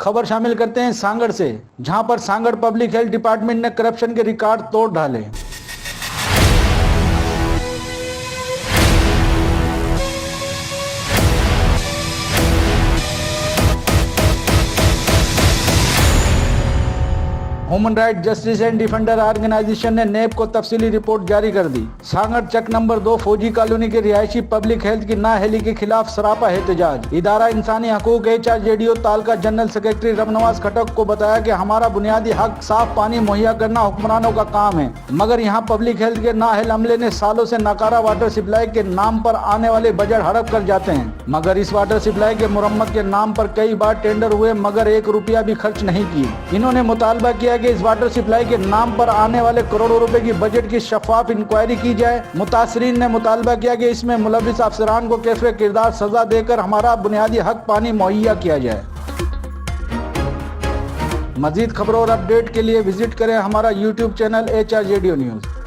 खबर शामिल करते हैं सांगड़ से, जहां पर सांगड़ पब्लिक हेल्थ डिपार्टमेंट ने करप्शन के रिकॉर्ड तोड़ डाले। Human right justice and defender organisation ने नेब को तफसीली रिपोर्ट जारी कर दी। सांगड़ चक नंबर 2 फौजी कॉलोनी के रिहायशी पब्लिक हेल्थ की नाअहली के खिलाफ सरापा एहतजाज। इदारा इंसानी हकूक HRJDO तालका जनरल सेक्रेटरी रमनवाज खटक को बताया कि हमारा बुनियादी हक साफ पानी मुहैया करना हुक्मरानों का काम है, मगर यहाँ पब्लिक हेल्थ के नाअहल अमले ने सालों से नकारा वाटर सप्लाई के नाम पर आने वाले बजट हड़प कर जाते हैं। मगर इस वाटर सप्लाई के मुरम्मत के नाम पर कई बार टेंडर हुए, मगर 1 रुपया भी खर्च नहीं किए। इन्होंने मुतालबा किया कि इस वाटर सप्लाई के नाम पर आने वाले करोड़ों रुपए की बजट की शफाफ इंक्वायरी की जाए। मुतासरीन ने मुतालबा किया कि इसमें मुलविस अफसरान को कैफ़े किरदार सजा देकर हमारा बुनियादी हक पानी मुहैया किया जाए। मजीद खबरों और अपडेट के लिए विजिट करें हमारा YouTube चैनल HRJDO न्यूज़।